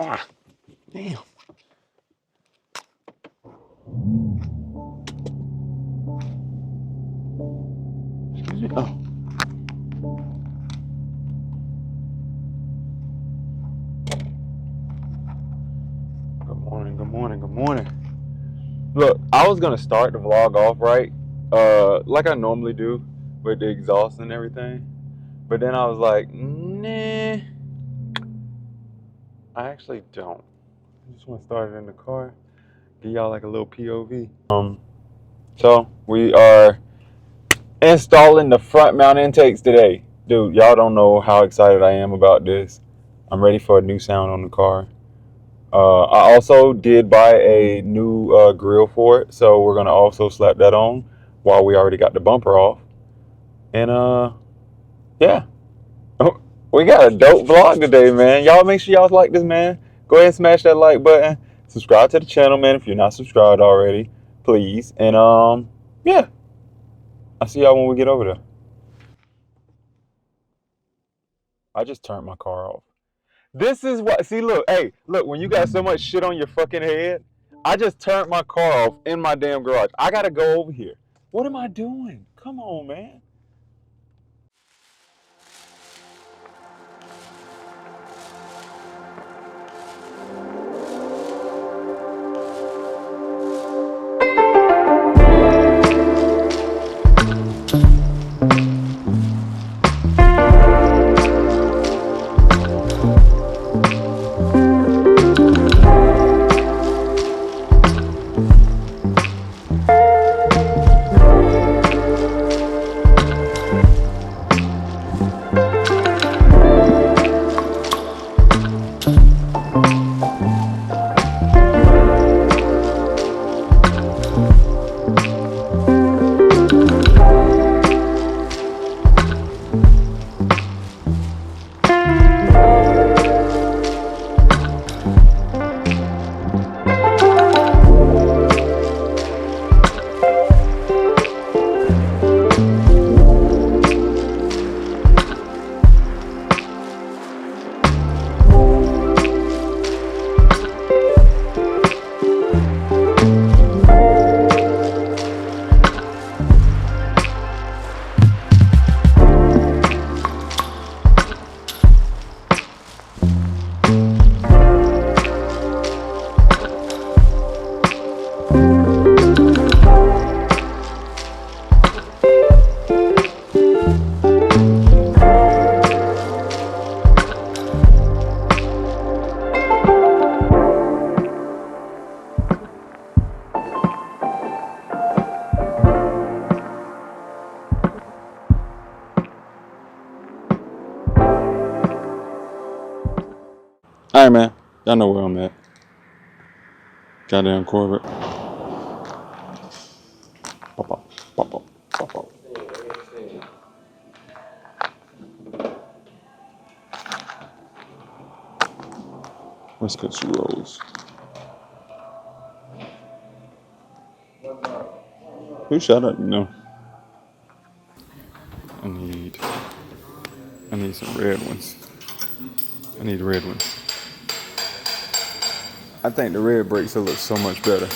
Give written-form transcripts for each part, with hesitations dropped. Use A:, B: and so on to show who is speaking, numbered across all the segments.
A: Ah, damn. Excuse me. Oh. Good morning, good morning, good morning. Look, I was gonna start the vlog off right, like I normally do with the exhaust and everything. But then I was like, nah, I actually don't. I just want to start it in the car, give y'all like a little POV. So we are installing the front mount intakes today. Dude, y'all don't know how excited I am about this. I'm ready for a new sound on the car. I also did buy a new grill for it, so we're gonna also slap that on while we already got the bumper off. And yeah, we got a dope vlog today, man. Y'all make sure y'all like this, man. Go ahead and smash that like button. Subscribe to the channel, man, if you're not subscribed already, please. And yeah, I'll see y'all when we get over there. I just turned my car off. This is what, see, look, hey, look, when you got so much shit on your fucking head, I just turned my car off in my damn garage. I gotta go over here. What am I doing? Come on, man. All right, man. Y'all know where I'm at. Goddamn Corvette. Pop up, pop up, pop up. Let's get some rolls. Who shut up? No. I need some red ones. I need red ones. I think the red brakes will look so much better.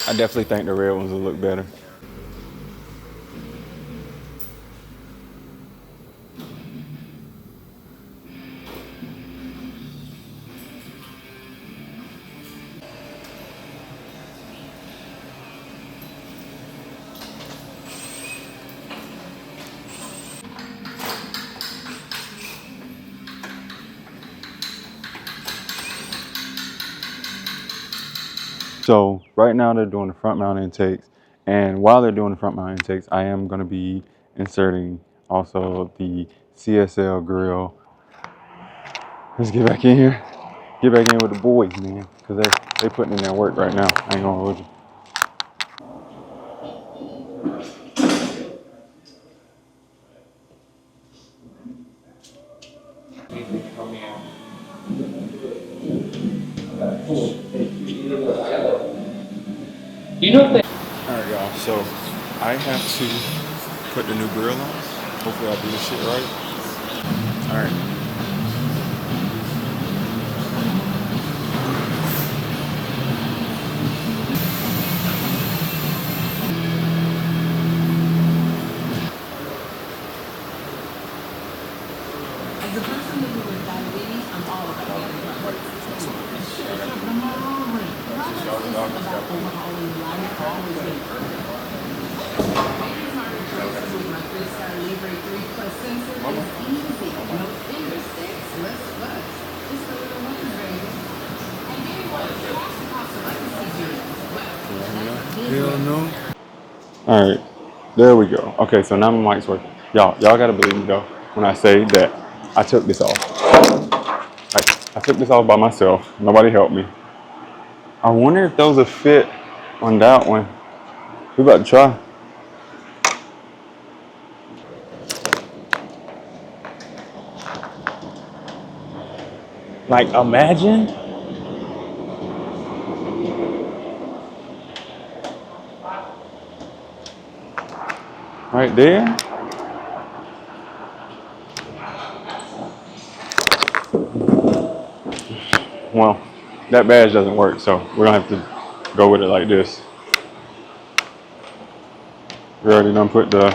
A: I definitely think the red ones will look better. So right now they're doing the front mount intakes, and while they're doing the front mount intakes, I am going to be inserting also the CSL grill. Let's get back in here. Get back in with the boys, man, because they putting in their work right now. I ain't gonna hold you. All right, y'all. So I have to put the new grill on. Hopefully I do this shit right. Alright.
B: As a person living with diabetes, I'm all about getting right. About overhauling life, always been perfect. With my 3-star Libre 3 Plus sensor, it's easy. No finger sticks, less fuss. It's the little ones, baby. And getting one of the cost of legacy
A: Hell no. Alright, there we go. Okay, so now my mic's working. Y'all gotta believe me though when I say that I took this off. Like, I took this off by myself. Nobody helped me. I wonder if those will fit on that one. We about to try. Like, imagine. Right there. Well, that badge doesn't work, so we're gonna have to go with it like this. We already done put the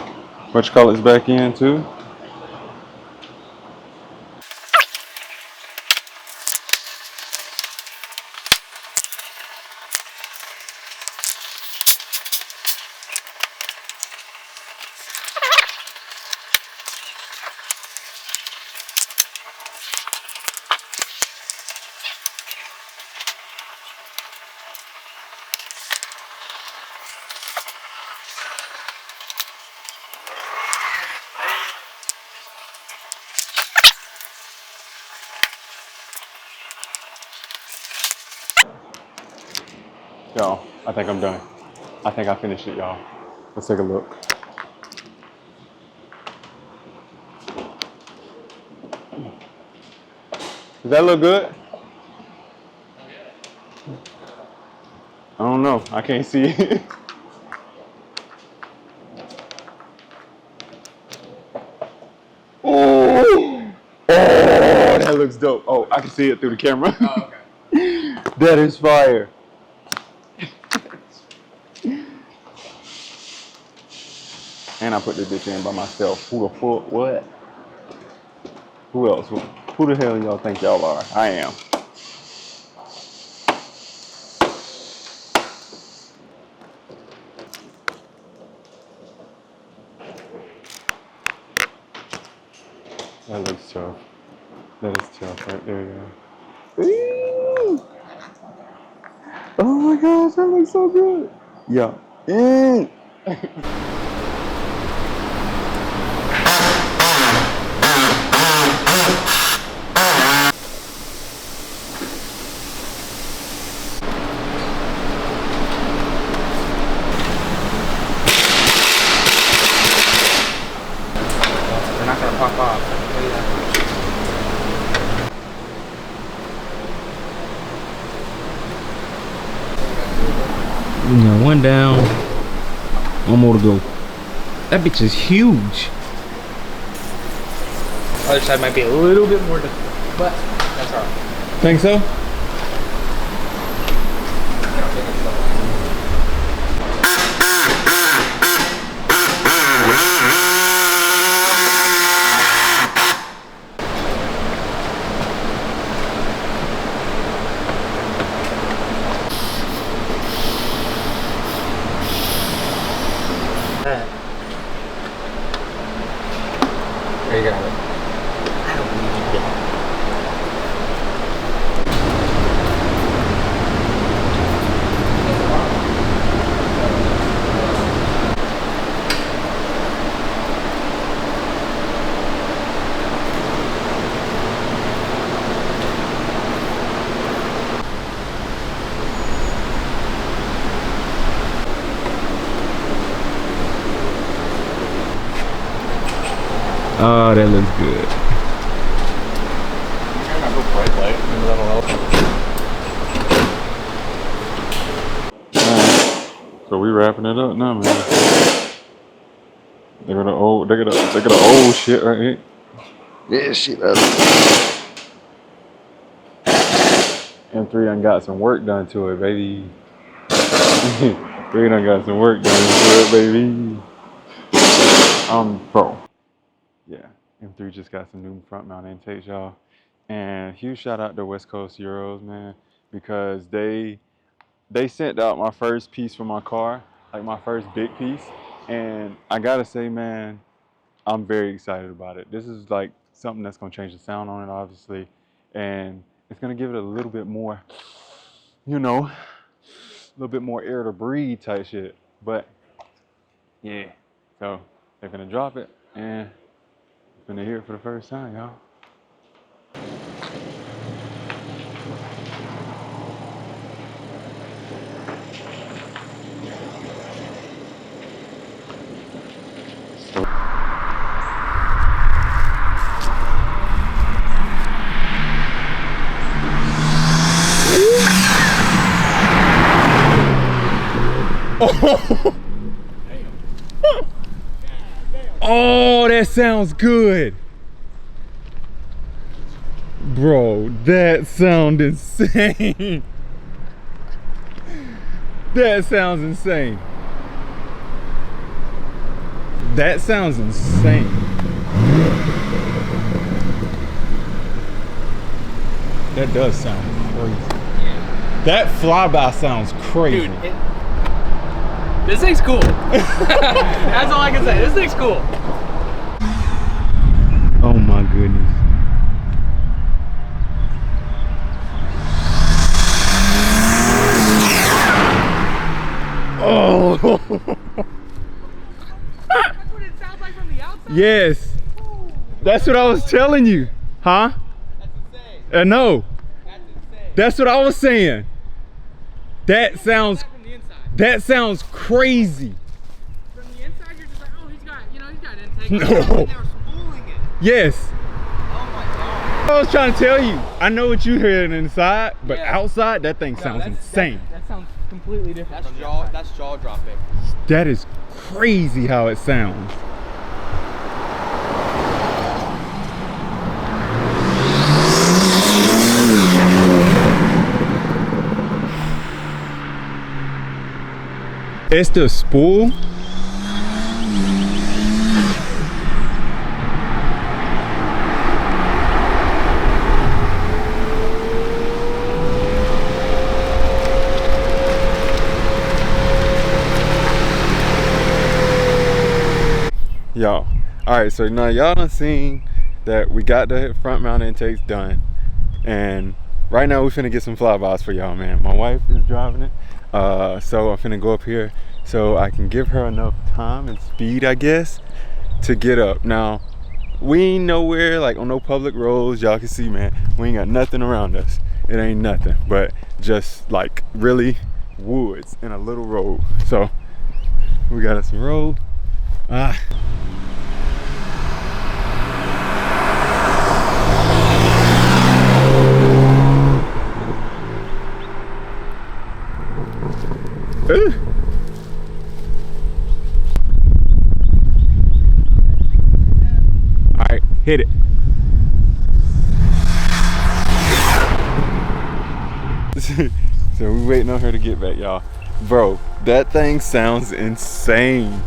A: what you call it back in too. Y'all, I think I'm done. I think I finished it, y'all. Let's take a look. Does that look good? I don't know. I can't see it. Oh, that looks dope. Oh, I can see it through the camera. Oh, okay. That is fire. And I put this bitch in by myself. Who the fuck? What? Who else? Who the hell y'all think y'all are? I am. That looks tough. That is tough right there, y'all. Ooh. Oh my gosh, that looks so good. Yeah.
C: They're not gonna pop off. I can tell you that much. We got one down, one more to go. That bitch is huge. Other side might be a little bit more difficult, but that's alright.
A: Think so?
C: There you got it. I don't need you to get it. Oh, that looks good.
A: So we wrapping it up now, man. They got the old shit right here.
C: Yeah, shit. Up.
A: M3 done got some work done to it, baby. 3 done got some work done to it, baby. Bro. Yeah, M3 just got some new front mount intakes, y'all. And huge shout out to West Coast Euros, man, because they sent out my first piece for my car, like my first big piece. And I gotta say, man, I'm very excited about it. This is like something that's gonna change the sound on it, obviously, and it's gonna give it a little bit more, you know, a little bit more air to breathe type shit. But yeah, so they're gonna drop it, and I'm gonna hear it for the first time, y'all. Oh, that sounds good. Bro, that sounds insane. That sounds insane. That sounds insane. That does sound crazy. Yeah. That flyby sounds crazy.
D: Dude, this thing's cool. That's all I can say. This thing's cool.
A: Oh my goodness. Oh.
D: That's what it sounds like from the outside?
A: Yes. That's what I was telling you. Huh?
D: That's insane.
A: No.
D: That's insane.
A: That's what I was saying. That sounds
D: From the inside.
A: That sounds crazy.
D: From the inside, you're just like, oh, he's got intake.
A: No.
D: They were spooling it.
A: Yes.
D: Oh my god.
A: I was trying to tell you. I know what you heard inside, but
D: Yeah.
A: outside, that thing sounds insane.
D: That sounds completely different. That's jaw dropping.
A: That is crazy how it sounds. It's the spool. Y'all, all right, so now y'all done seen that we got the front mount intakes done, and right now we finna get some flybys for y'all, man. My wife is driving it, so I'm finna go up here so I can give her enough time and speed, I guess, to get up. Now, we ain't nowhere like on no public roads. Y'all can see, man, we ain't got nothing around us. It ain't nothing but just like really woods and a little road. So we got us some road. All right, hit it. So we waiting on her to get back, y'all. Bro, that thing sounds insane.